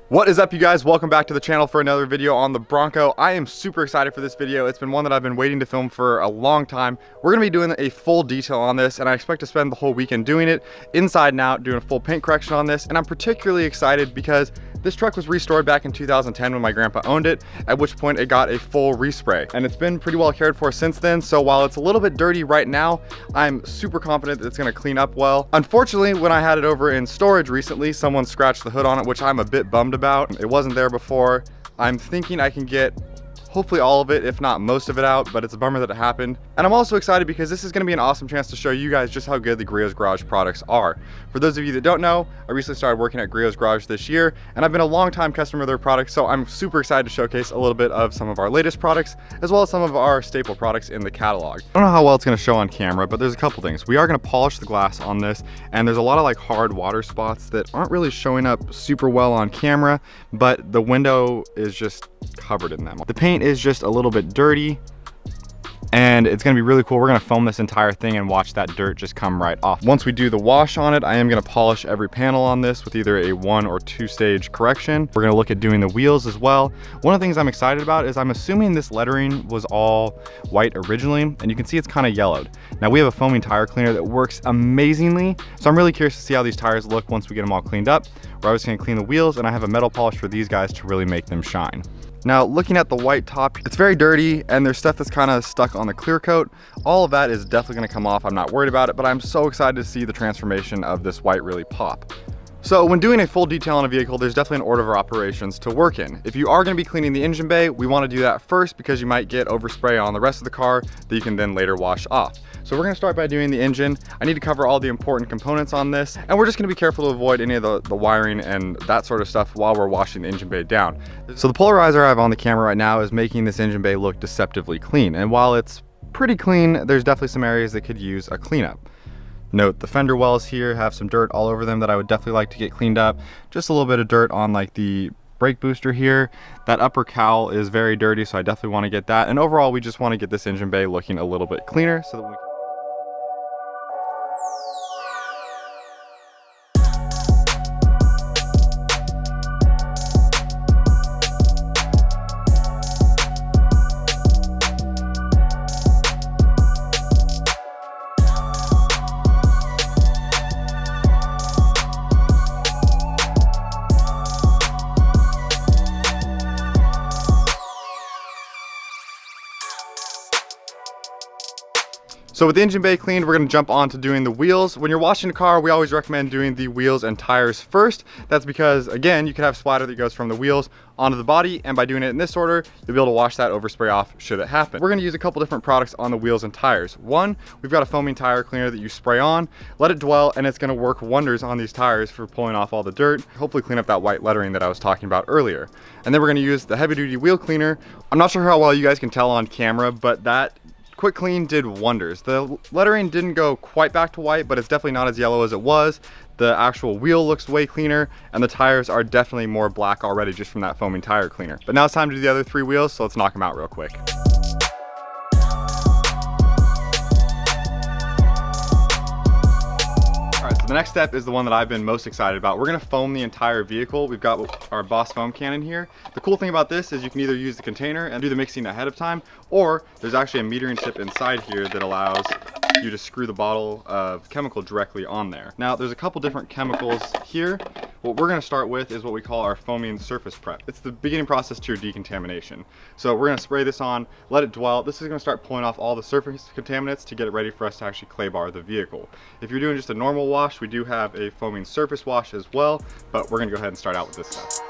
What is up, you guys? Welcome back to the channel for another video on the Bronco. I am super excited for this video. It's been one that I've been waiting to film for a long time. We're gonna be doing a full detail on this, and I expect to spend the whole weekend doing it inside and out, doing a full paint correction on this. And I'm particularly excited because this truck was restored back in 2010 when my grandpa owned it, at which point it got a full respray. And it's been pretty well cared for since then, so while it's a little bit dirty right now, I'm super confident that it's gonna clean up well. Unfortunately, when I had it over in storage recently, someone scratched the hood on it, which I'm a bit bummed about. It wasn't there before. I'm thinking I can get hopefully all of it, if not most of it, out, but it's a bummer that it happened. And I'm also excited because this is gonna be an awesome chance to show you guys just how good the Griot's Garage products are. For those of you that don't know, I recently started working at Griot's Garage this year, and I've been a long-time customer of their products, so I'm super excited to showcase a little bit of some of our latest products, as well as some of our staple products in the catalog. I don't know how well it's gonna show on camera, but there's a couple things. We are gonna polish the glass on this, and there's a lot of like hard water spots that aren't really showing up super well on camera, but the window is just covered in them. The paint is just a little bit dirty, and it's gonna be really cool. We're gonna foam this entire thing and watch that dirt just come right off. Once we do the wash on it, I am gonna polish every panel on this with either a 1 or 2 stage correction. We're gonna look at doing the wheels as well. One of the things I'm excited about is I'm assuming this lettering was all white originally, and you can see it's kind of yellowed. Now we have a foaming tire cleaner that works amazingly, so I'm really curious to see how these tires look once we get them all cleaned up. We're obviously gonna clean the wheels, and I have a metal polish for these guys to really make them shine. Now, looking at the white top, it's very dirty, and there's stuff that's kind of stuck on the clear coat. All of that is definitely gonna come off. I'm not worried about it, but I'm so excited to see the transformation of this white really pop. So when doing a full detail on a vehicle, there's definitely an order of operations to work in. If you are gonna be cleaning the engine bay, we wanna do that first because you might get overspray on the rest of the car that you can then later wash off. So we're gonna start by doing the engine. I need to cover all the important components on this, and we're just gonna be careful to avoid any of the wiring and that sort of stuff while we're washing the engine bay down. So the polarizer I have on the camera right now is making this engine bay look deceptively clean. And while it's pretty clean, there's definitely some areas that could use a cleanup. Note the fender wells here have some dirt all over them that I would definitely like to get cleaned up. Just a little bit of dirt on like the brake booster here. That upper cowl is very dirty, so I definitely want to get that. And overall, we just want to get this engine bay looking a little bit cleaner so that we can So with the engine bay cleaned, we're gonna jump on to doing the wheels. When you're washing a car, we always recommend doing the wheels and tires first. That's because, again, you could have splatter that goes from the wheels onto the body, and by doing it in this order, you'll be able to wash that overspray off should it happen. We're gonna use a couple different products on the wheels and tires. One, we've got a foaming tire cleaner that you spray on, let it dwell, and it's gonna work wonders on these tires for pulling off all the dirt, hopefully clean up that white lettering that I was talking about earlier. And then we're gonna use the heavy duty wheel cleaner. I'm not sure how well you guys can tell on camera, but that quick clean did wonders. The lettering didn't go quite back to white, but it's definitely not as yellow as it was. The actual wheel looks way cleaner, and the tires are definitely more black already just from that foaming tire cleaner. But now it's time to do the other 3 wheels, so let's knock them out real quick. The next step is the one that I've been most excited about. We're gonna foam the entire vehicle. We've got our Boss foam can in here. The cool thing about this is you can either use the container and do the mixing ahead of time, or there's actually a metering tip inside here that allows you to screw the bottle of chemical directly on there. Now, there's a couple different chemicals here. What we're gonna start with is what we call our foaming surface prep. It's the beginning process to your decontamination. So we're gonna spray this on, let it dwell. This is gonna start pulling off all the surface contaminants to get it ready for us to actually clay bar the vehicle. If you're doing just a normal wash, we do have a foaming surface wash as well, but we're gonna go ahead and start out with this stuff.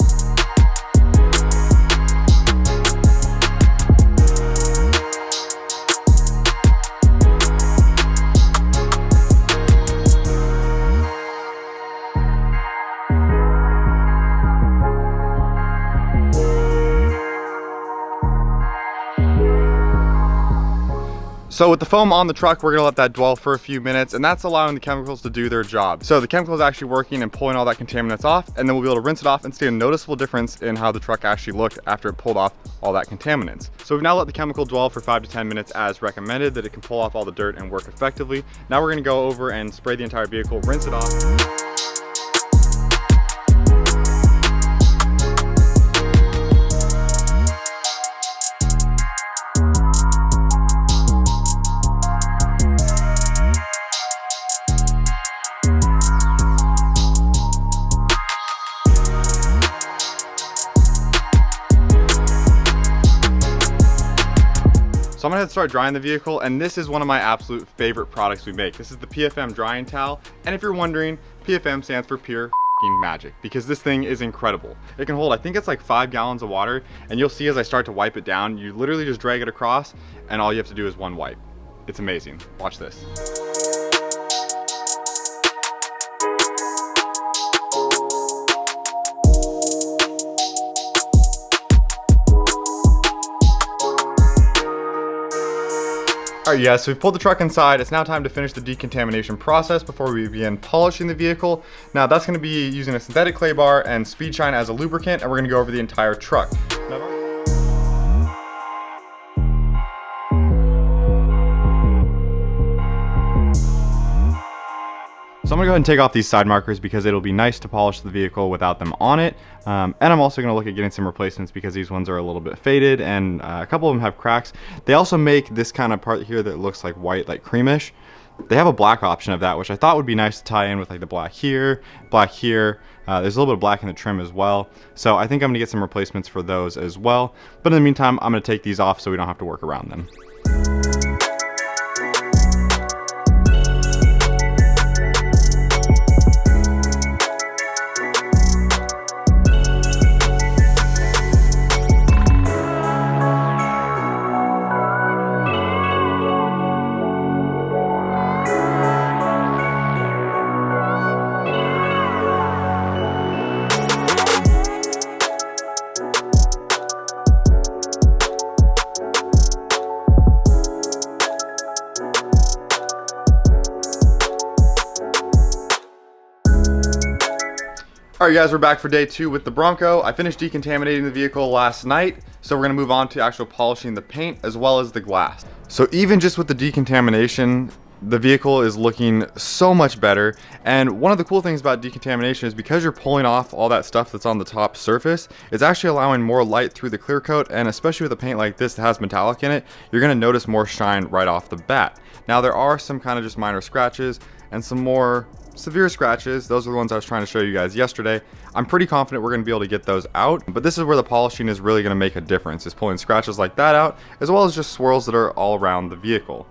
So with the foam on the truck, we're gonna let that dwell for a few minutes, and that's allowing the chemicals to do their job. So the chemical is actually working and pulling all that contaminants off, and then we'll be able to rinse it off and see a noticeable difference in how the truck actually looked after it pulled off all that contaminants. So we've now let the chemical dwell for 5 to 10 minutes as recommended, that it can pull off all the dirt and work effectively. Now we're gonna go over and spray the entire vehicle, rinse it off. So I'm gonna start drying the vehicle, and this is one of my absolute favorite products we make. This is the Pfm Drying Towel, and if you're wondering, PFM stands for pure magic, because this thing is incredible. It can hold, I think it's like 5 gallons of water, and you'll see as I start to wipe it down, you literally just drag it across, and all you have to do is one wipe. It's amazing. Watch this. Alright, yeah, so we've pulled the truck inside. It's now time to finish the decontamination process before we begin polishing the vehicle. Now that's going to be using a synthetic clay bar and speed shine as a lubricant, and we're going to go over the entire truck. So I'm gonna go ahead and take off these side markers because it'll be nice to polish the vehicle without them on it. And I'm also gonna look at getting some replacements because these ones are a little bit faded and a couple of them have cracks. They also make this kind of part here that looks like white, like creamish. They have a black option of that, which I thought would be nice to tie in with like the black here, black here. There's a little bit of black in the trim as well. So I think I'm gonna get some replacements for those as well. But in the meantime, I'm gonna take these off so we don't have to work around them. Alright guys, we're back for day 2 with the Bronco. I finished decontaminating the vehicle last night, so we're going to move on to actual polishing the paint as well as the glass. So even just with the decontamination, the vehicle is looking so much better. And one of the cool things about decontamination is because you're pulling off all that stuff that's on the top surface, it's actually allowing more light through the clear coat, and especially with a paint like this that has metallic in it, you're going to notice more shine right off the bat. Now there are some kind of just minor scratches and some more severe scratches. Those are the ones I was trying to show you guys yesterday. I'm pretty confident we're going to be able to get those out, but this is where the polishing is really going to make a difference, is pulling scratches like that out, as well as just swirls that are all around the vehicle.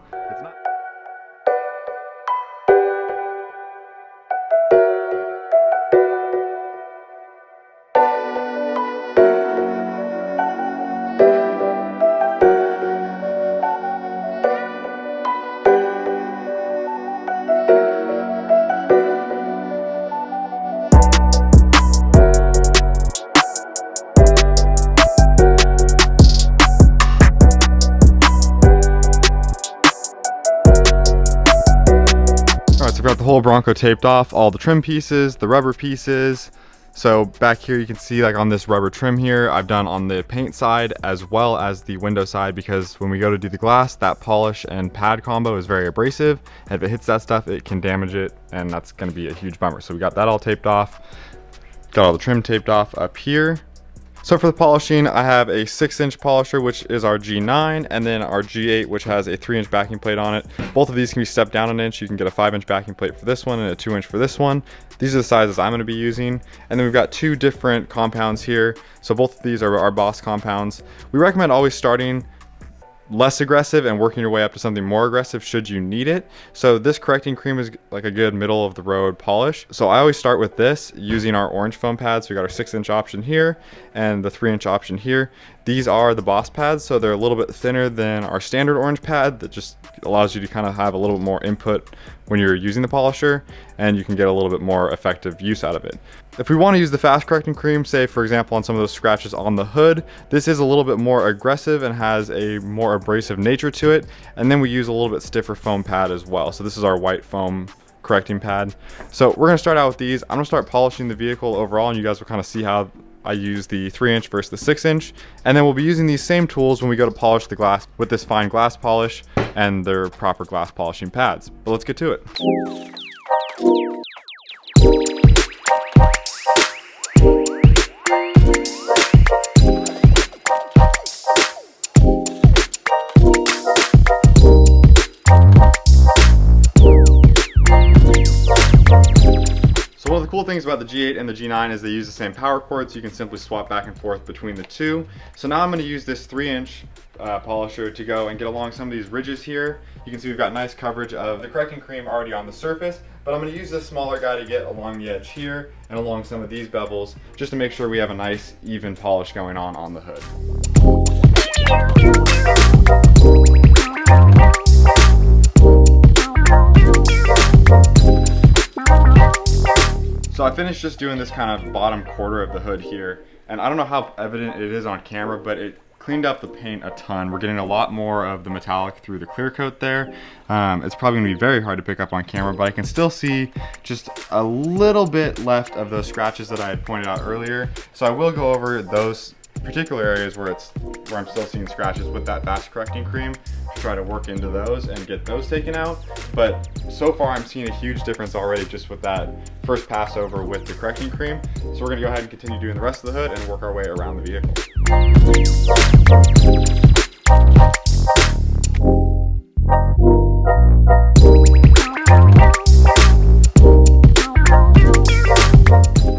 Got the whole Bronco taped off, all the trim pieces, the rubber pieces. So back here you can see, like on this rubber trim here, I've done on the paint side as well as the window side, because when we go to do the glass, that polish and pad combo is very abrasive, and if it hits that stuff it can damage it, and that's going to be a huge bummer. So we got that all taped off, got all the trim taped off up here. So for the polishing, I have a 6-inch polisher, which is our G9, and then our G8, which has a 3-inch backing plate on it. Both of these can be stepped down an inch. You can get a 5-inch backing plate for this one and a 2-inch for this one. These are the sizes I'm going to be using. And then we've got 2 different compounds here. So both of these are our Boss compounds. We recommend always starting less aggressive and working your way up to something more aggressive should you need it. So this correcting cream is like a good middle of the road polish. So I always start with this using our orange foam pads. So we got our 6-inch option here and the 3-inch option here. These are the Boss pads, so they're a little bit thinner than our standard orange pad that just allows you to kind of have a little bit more input when you're using the polisher, and you can get a little bit more effective use out of it. If we want to use the fast correcting cream, say for example on some of those scratches on the hood, this is a little bit more aggressive and has a more abrasive nature to it, and then we use a little bit stiffer foam pad as well. So this is our white foam correcting pad. So we're going to start out with these. I'm going to start polishing the vehicle overall, and you guys will kind of see how I use the 3-inch versus the 6-inch, and then we'll be using these same tools when we go to polish the glass with this fine glass polish and their proper glass polishing pads. But let's get to it. things about the G8 and the G9 is they use the same power cord, so you can simply swap back and forth between the two. So now I'm going to use this 3-inch polisher to go and get along some of these ridges here. You can see we've got nice coverage of the correcting cream already on the surface, but I'm going to use this smaller guy to get along the edge here and along some of these bevels, just to make sure we have a nice even polish going on the hood. So I finished just doing this kind of bottom quarter of the hood here, and I don't know how evident it is on camera, but it cleaned up the paint a ton. We're getting a lot more of the metallic through the clear coat there. It's probably gonna be very hard to pick up on camera, but I can still see just a little bit left of those scratches that I had pointed out earlier. So I will go over those particular areas where I'm still seeing scratches with that fast correcting cream to try to work into those and get those taken out. But so far I'm seeing a huge difference already just with that first pass over with the correcting cream. So we're gonna go ahead and continue doing the rest of the hood and work our way around the vehicle.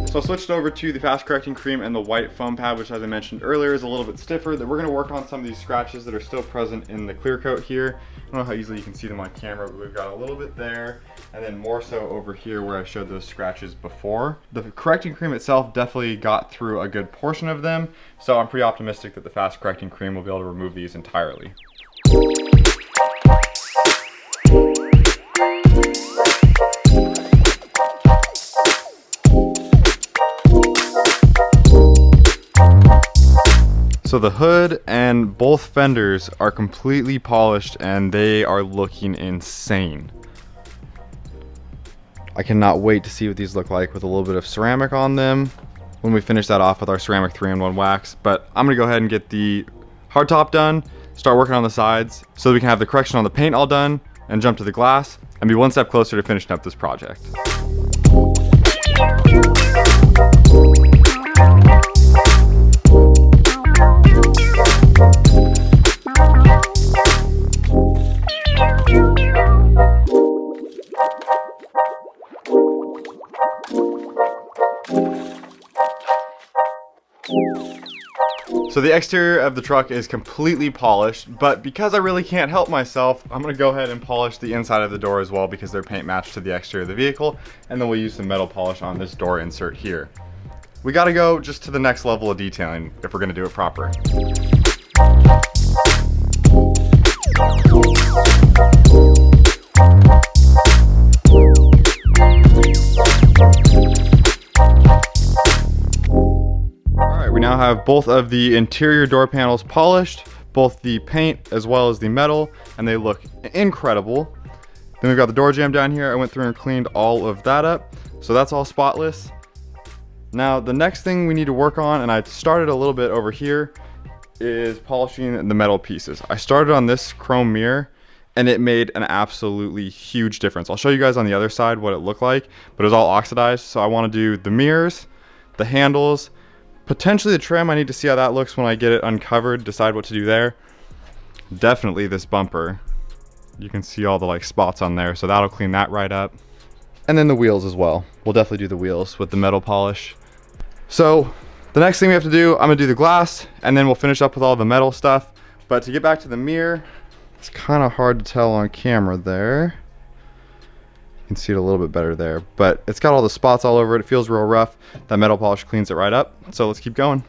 So I switched over to the fast correcting cream and the white foam pad, which as I mentioned earlier is a little bit stiffer. That we're going to work on some of these scratches that are still present in the clear coat here. I don't know how easily you can see them on camera, but we've got a little bit there, and then more so over here where I showed those scratches before. The correcting cream itself definitely got through a good portion of them, so I'm pretty optimistic that the fast correcting cream will be able to remove these entirely. So the hood and both fenders are completely polished and they are looking insane. I cannot wait to see what these look like with a little bit of ceramic on them when we finish that off with our ceramic 3-in-1 wax. But I'm gonna go ahead and get the hardtop done, start working on the sides so that we can have the correction on the paint all done and jump to the glass and be one step closer to finishing up this project. So the exterior of the truck is completely polished, but because I really can't help myself, I'm gonna go ahead and polish the inside of the door as well because they're paint matched to the exterior of the vehicle, and then we'll use some metal polish on this door insert here. We gotta go just to the next level of detailing if we're gonna do it proper. We now have both of the interior door panels polished, both the paint as well as the metal, and they look incredible. Then we've got the door jamb down here. I went through and cleaned all of that up, so that's all spotless. Now the next thing we need to work on, and I started a little bit over here, is polishing the metal pieces. I started on this chrome mirror and it made an absolutely huge difference. I'll show you guys on the other side what it looked like, but it was all oxidized. So I want to do the mirrors, the handles, potentially the trim. I need to see how that looks when I get it uncovered, decide what to do there. Definitely this bumper. You can see all the like spots on there, so that'll clean that right up. And then the wheels as well. We'll definitely do the wheels with the metal polish. So the next thing we have to do, I'm gonna do the glass and then we'll finish up with all the metal stuff. But to get back to the mirror, it's kind of hard to tell on camera there. You can see it a little bit better there, but it's got all the spots all over it. It feels real rough. That metal polish cleans it right up. So let's keep going.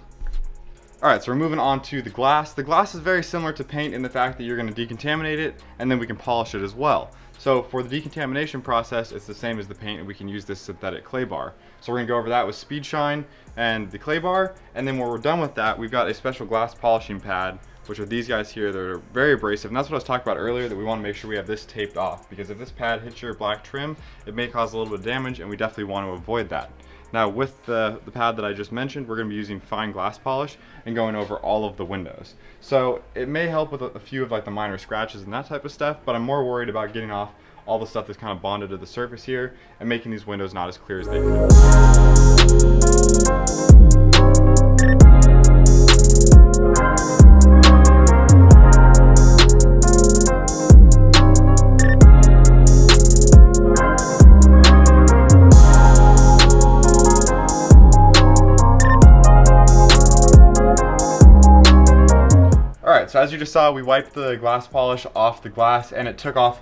All right, so we're moving on to the glass. The glass is very similar to paint in the fact that you're gonna decontaminate it and then we can polish it as well. So for the decontamination process, it's the same as the paint and we can use this synthetic clay bar. So we're gonna go over that with Speed Shine and the clay bar. And then when we're done with that, we've got a special glass polishing pad, which are these guys here that are very abrasive. And that's what I was talking about earlier, that we wanna make sure we have this taped off, because if this pad hits your black trim, it may cause a little bit of damage and we definitely wanna avoid that. Now with the pad that I just mentioned, we're gonna be using fine glass polish and going over all of the windows. So it may help with a few of like the minor scratches and that type of stuff, but I'm more worried about getting off all the stuff that's kind of bonded to the surface here and making these windows not as clear as they can. so as you just saw, we wiped the glass polish off the glass and it took off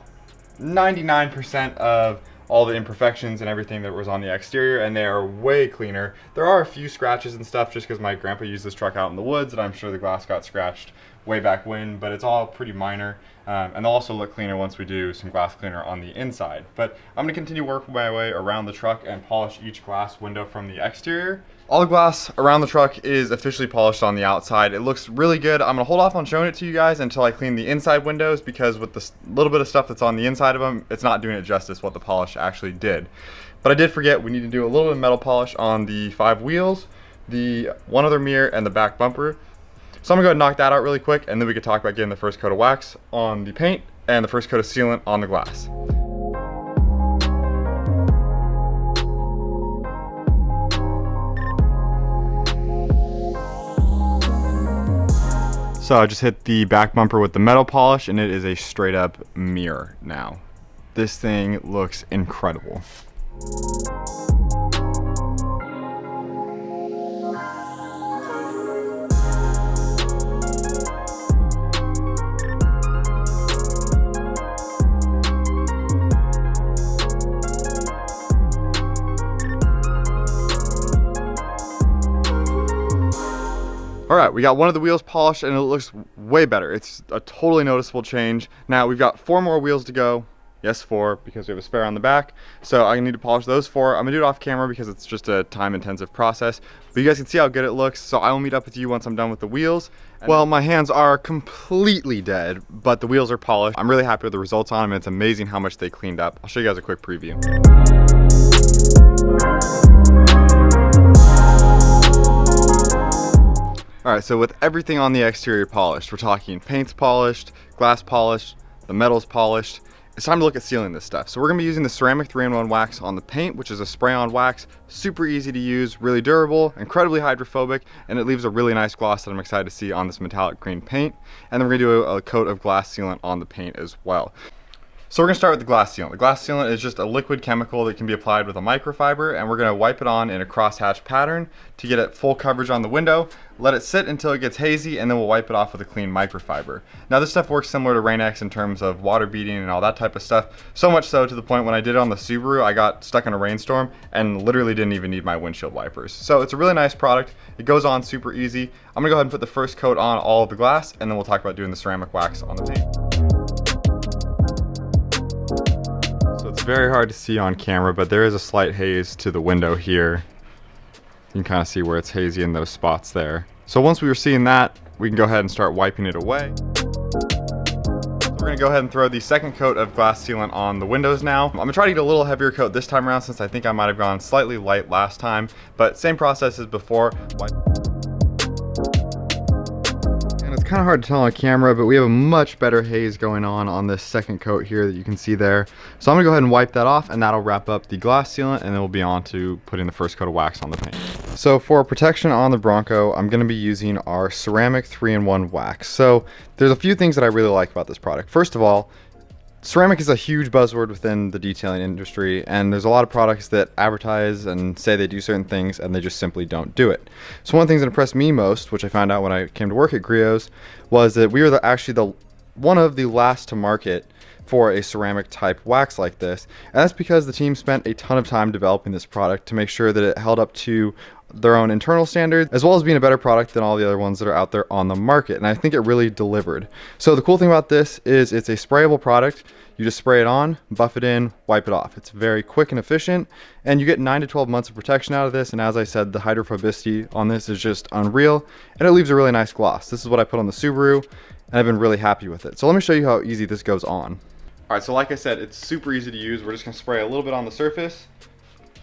99% of all the imperfections and everything that was on the exterior, and they are way cleaner. There are a few scratches and stuff just because my grandpa used this truck out in the woods, and I'm sure the glass got scratched way back when, but it's all pretty minor. And they'll also look cleaner once we do some glass cleaner on the inside. But I'm gonna continue working my way around the truck and polish each glass window from the exterior. All the glass around the truck is officially polished on the outside. It looks really good. I'm gonna hold off on showing it to you guys until I clean the inside windows, because with the little bit of stuff that's on the inside of them, it's not doing it justice what the polish actually did. But I did forget, we need to do a little bit of metal polish on the 5 wheels, the one other mirror, and the back bumper. So I'm gonna go ahead and knock that out really quick, and then we can talk about getting the first coat of wax on the paint and the first coat of sealant on the glass. So I just hit the back bumper with the metal polish, and it is a straight up mirror now. This thing looks incredible. All right, we got one of the wheels polished and it looks way better. It's a totally noticeable change. Now we've got 4 more wheels to go. Yes, 4, because we have a spare on the back. So I need to polish those 4. I'm gonna do it off camera because it's just a time-intensive process. But you guys can see how good it looks. So I will meet up with you once I'm done with the wheels. Well, my hands are completely dead, but the wheels are polished. I'm really happy with the results on them. It's amazing how much they cleaned up. I'll show you guys a quick preview. All right, so with everything on the exterior polished, we're talking paint's polished, glass polished, the metal's polished, it's time to look at sealing this stuff. So we're gonna be using the ceramic 3-in-1 wax on the paint, which is a spray-on wax, super easy to use, really durable, incredibly hydrophobic, and it leaves a really nice gloss that I'm excited to see on this metallic green paint. And then we're gonna do a coat of glass sealant on the paint as well. So we're gonna start with the glass sealant. The glass sealant is just a liquid chemical that can be applied with a microfiber, and we're gonna wipe it on in a crosshatch pattern to get it full coverage on the window, let it sit until it gets hazy, and then we'll wipe it off with a clean microfiber. Now this stuff works similar to Rain-X in terms of water beading and all that type of stuff, so much so to the point when I did it on the Subaru, I got stuck in a rainstorm and literally didn't even need my windshield wipers. So it's a really nice product. It goes on super easy. I'm gonna go ahead and put the first coat on all of the glass, and then we'll talk about doing the ceramic wax on the paint. It's very hard to see on camera, but there is a slight haze to the window here. You can kind of see where it's hazy in those spots there. So once we were seeing that, we can go ahead and start wiping it away. So we're gonna go ahead and throw the second coat of glass sealant on the windows now. I'm gonna try to get a little heavier coat this time around, since I think I might have gone slightly light last time, but same process as before. It's kind of hard to tell on camera, but we have a much better haze going on this second coat here that you can see there. So I'm gonna go ahead and wipe that off, and that'll wrap up the glass sealant, and then we'll be on to putting the first coat of wax on the paint. So for protection on the Bronco, I'm gonna be using our ceramic 3-in-1 wax. So there's a few things that I really like about this product. First of all, ceramic is a huge buzzword within the detailing industry, and there's a lot of products that advertise and say they do certain things and they just simply don't do it. So one of the things that impressed me most, which I found out when I came to work at Griot's, was that we were actually one of the last to market for a ceramic type wax like this. And that's because the team spent a ton of time developing this product to make sure that it held up to their own internal standards, as well as being a better product than all the other ones that are out there on the market. And I think it really delivered. So the cool thing about this is it's a sprayable product. You just spray it on, buff it in, wipe it off. It's very quick and efficient, and you get 9 to 12 months of protection out of this. And as I said, the hydrophobicity on this is just unreal, and it leaves a really nice gloss. This is what I put on the Subaru, and I've been really happy with it. So let me show you how easy this goes on. All right, so like I said, it's super easy to use. We're just gonna spray a little bit on the surface.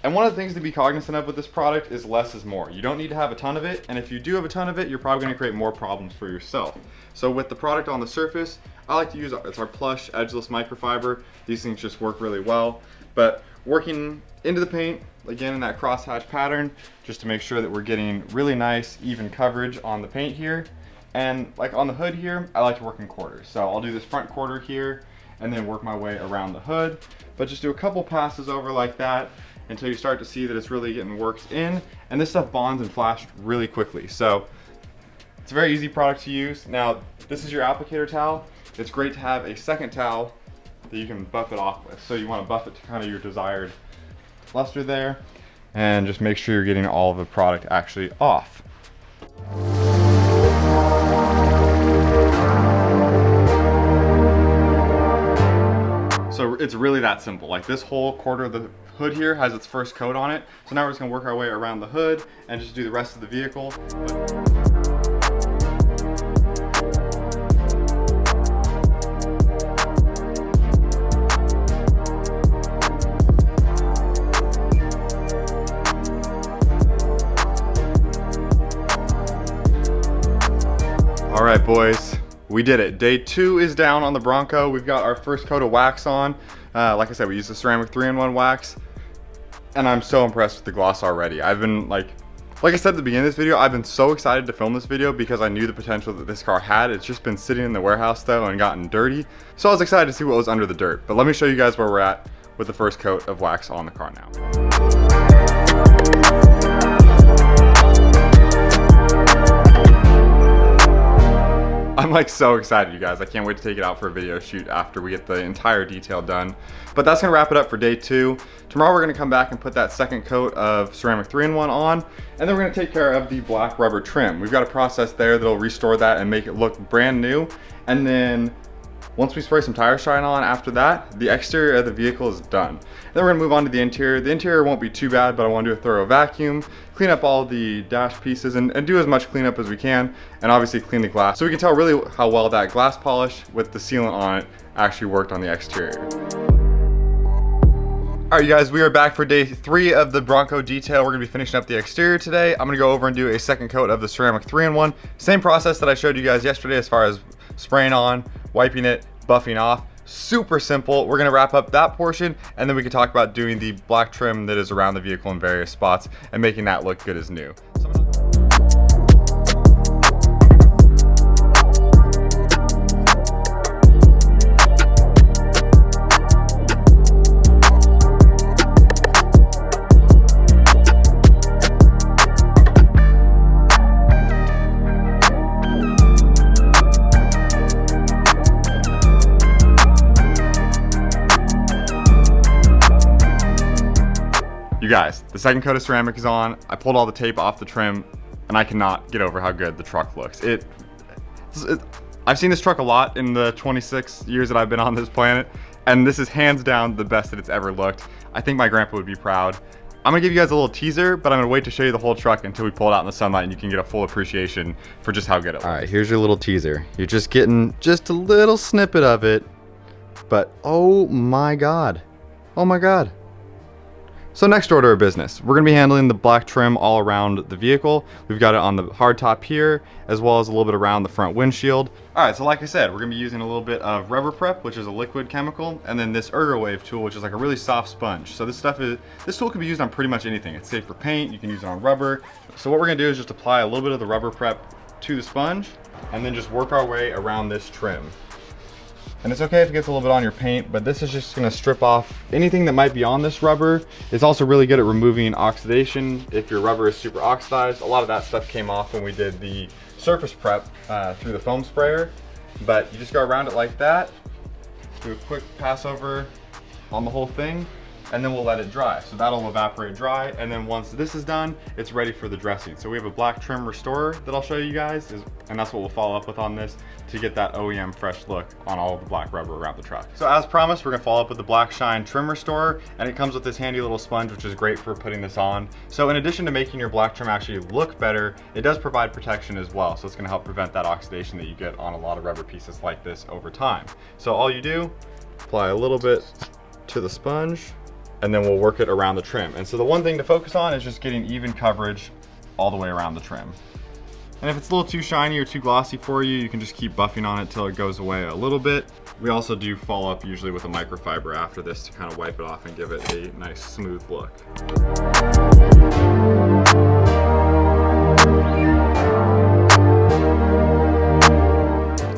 And one of the things to be cognizant of with this product is less is more. You don't need to have a ton of it, and if you do have a ton of it, you're probably gonna create more problems for yourself. So with the product on the surface, I like to use, it's our Plush Edgeless Microfiber. These things just work really well. But working into the paint, again in that crosshatch pattern, just to make sure that we're getting really nice, even coverage on the paint here. And like on the hood here, I like to work in quarters. So I'll do this front quarter here, and then work my way around the hood. But just do a couple passes over like that, until you start to see that it's really getting worked in, and this stuff bonds and flashed really quickly. So It's a very easy product to use. Now, this is your applicator towel. It's great to have a second towel that you can buff it off with. So you want to buff it to kind of your desired luster there, and just make sure you're getting all of the product actually off. So it's really that simple. Like, this whole quarter of the hood here has its first coat on it. So now we're just gonna work our way around the hood and just do the rest of the vehicle. All right, boys, we did it. Day 2 is down on the Bronco. We've got our first coat of wax on. Like I said, we used the ceramic 3-in-1 wax, and I'm so impressed with the gloss already. I've been like I said at the beginning of this video, I've been so excited to film this video because I knew the potential that this car had. It's just been sitting in the warehouse though and gotten dirty. So I was excited to see what was under the dirt. But let me show you guys where we're at with the first coat of wax on the car now. I'm like so excited, you guys. I can't wait to take it out for a video shoot after we get the entire detail done. But that's gonna wrap it up for day 2. Tomorrow we're gonna come back and put that second coat of ceramic 3-in-1 on, and then we're gonna take care of the black rubber trim. We've got a process there that'll restore that and make it look brand new. And then once we spray some tire shine on after that, the exterior of the vehicle is done. Then we're gonna move on to the interior. The interior won't be too bad, but I wanna do a thorough vacuum, clean up all the dash pieces, and do as much cleanup as we can, and obviously clean the glass. So we can tell really how well that glass polish with the sealant on it actually worked on the exterior. All right, you guys, we are back for day 3 of the Bronco detail. We're gonna be finishing up the exterior today. I'm gonna go over and do a second coat of the ceramic 3-in-1. Same process that I showed you guys yesterday as far as spraying on, wiping it, buffing off. Super simple. We're gonna wrap up that portion, and then we can talk about doing the black trim that is around the vehicle in various spots and making that look good as new. You guys, the second coat of ceramic is on. I pulled all the tape off the trim, and I cannot get over how good the truck looks. I've seen this truck a lot in the 26 years that I've been on this planet, and this is hands down the best that it's ever looked. I think my grandpa would be proud. I'm gonna give you guys a little teaser, but I'm gonna wait to show you the whole truck until we pull it out in the sunlight and you can get a full appreciation for just how good it looks. All right, here's your little teaser. You're just getting just a little snippet of it, but oh my God. Oh my God. So next order of business, we're gonna be handling the black trim all around the vehicle. We've got it on the hard top here, as well as a little bit around the front windshield. All right, so like I said, we're gonna be using a little bit of Rubber Prep, which is a liquid chemical, and then this ErgoWave tool, which is like a really soft sponge. So this tool can be used on pretty much anything. It's safe for paint, you can use it on rubber. So what we're gonna do is just apply a little bit of the Rubber Prep to the sponge, and then just work our way around this trim. And it's okay if it gets a little bit on your paint, but this is just gonna strip off anything that might be on this rubber. It's also really good at removing oxidation. If your rubber is super oxidized, a lot of that stuff came off when we did the surface prep through the foam sprayer. But you just go around it like that, do a quick pass over on the whole thing, and then we'll let it dry. So that'll evaporate dry, and then once this is done, it's ready for the dressing. So we have a black trim restorer that I'll show you guys, and that's what we'll follow up with on this to get that OEM fresh look on all of the black rubber around the truck. So as promised, we're gonna follow up with the Black Shine trim restorer, and it comes with this handy little sponge, which is great for putting this on. So in addition to making your black trim actually look better, it does provide protection as well. So it's gonna help prevent that oxidation that you get on a lot of rubber pieces like this over time. So all you do, apply a little bit to the sponge, and then we'll work it around the trim. And so the one thing to focus on is just getting even coverage all the way around the trim. And if it's a little too shiny or too glossy for you, you can just keep buffing on it till it goes away a little bit. We also do follow up usually with a microfiber after this to kind of wipe it off and give it a nice smooth look.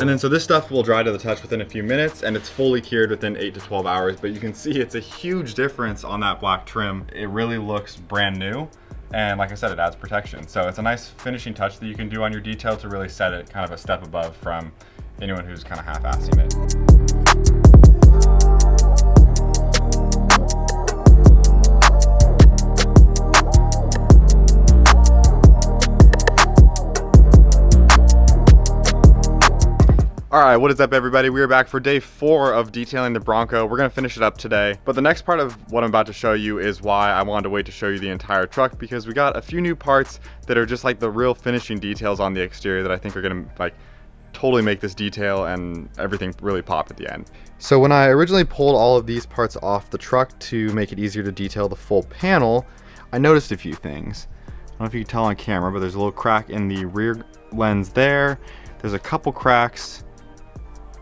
And then so this stuff will dry to the touch within a few minutes, and it's fully cured within 8 to 12 hours, but you can see it's a huge difference on that black trim. It really looks brand new. And like I said, it adds protection. So it's a nice finishing touch that you can do on your detail to really set it kind of a step above from anyone who's kind of half-assing it. Alright, what is up everybody? We are back for day 4 of detailing the Bronco. We're going to finish it up today. But the next part of what I'm about to show you is why I wanted to wait to show you the entire truck, because we got a few new parts that are just like the real finishing details on the exterior that I think are going to like totally make this detail and everything really pop at the end. So when I originally pulled all of these parts off the truck to make it easier to detail the full panel, I noticed a few things. I don't know if you can tell on camera, but there's a little crack in the rear lens there. There's a couple cracks.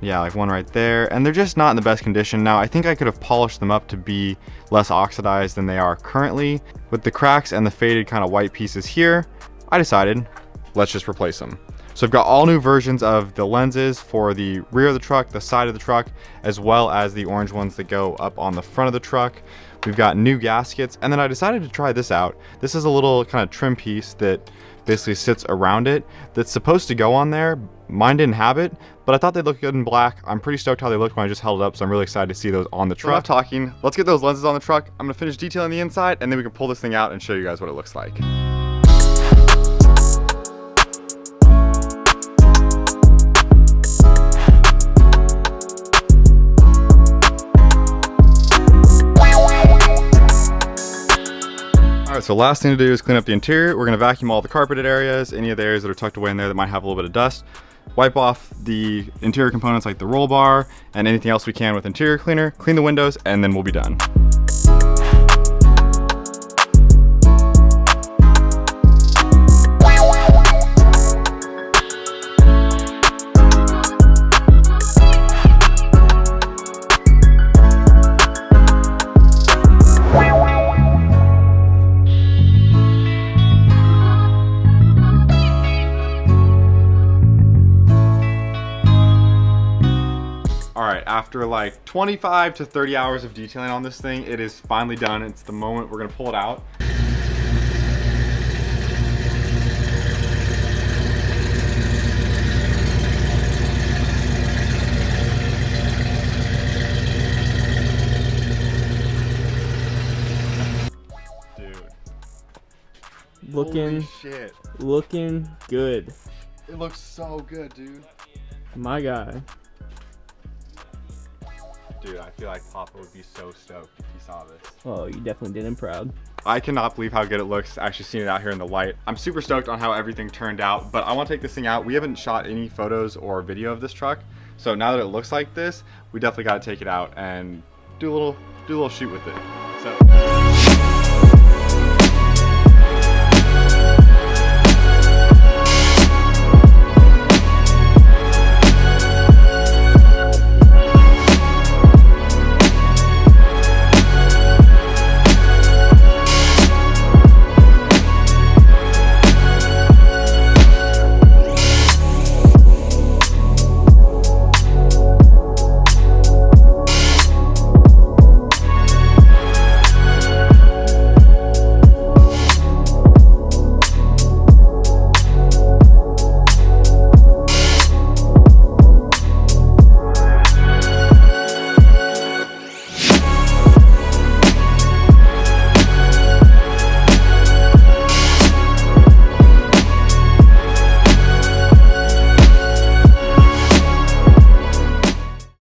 Yeah, like one right there, and they're just not in the best condition. Now, I think I could have polished them up to be less oxidized than they are currently. With the cracks and the faded kind of white pieces here, I decided, let's just replace them. So I've got all new versions of the lenses for the rear of the truck, the side of the truck, as well as the orange ones that go up on the front of the truck. We've got new gaskets, and then I decided to try this out. This is a little kind of trim piece that basically sits around it that's supposed to go on there. Mine didn't have it, but I thought they looked good in black. I'm pretty stoked how they looked when I just held it up, so I'm really excited to see those on the truck. Enough talking, let's get those lenses on the truck. I'm gonna finish detailing the inside, and then we can pull this thing out and show you guys what it looks like. Alright, so last thing to do is clean up the interior. We're going to vacuum all the carpeted areas, any of the areas that are tucked away in there that might have a little bit of dust. Wipe off the interior components like the roll bar and anything else we can with interior cleaner. Clean the windows, and then we'll be done. Alright, after like 25 to 30 hours of detailing on this thing, it is finally done. It's the moment we're going to pull it out. Dude. Looking, holy shit. looking good. It looks so good, dude. My guy. Dude, I feel like Papa would be so stoked if he saw this. Oh, you definitely did him proud. I cannot believe how good it looks actually seeing it out here in the light. I'm super stoked on how everything turned out, but I want to take this thing out. We haven't shot any photos or video of this truck, so now that it looks like this, we definitely got to take it out and do a little shoot with it. So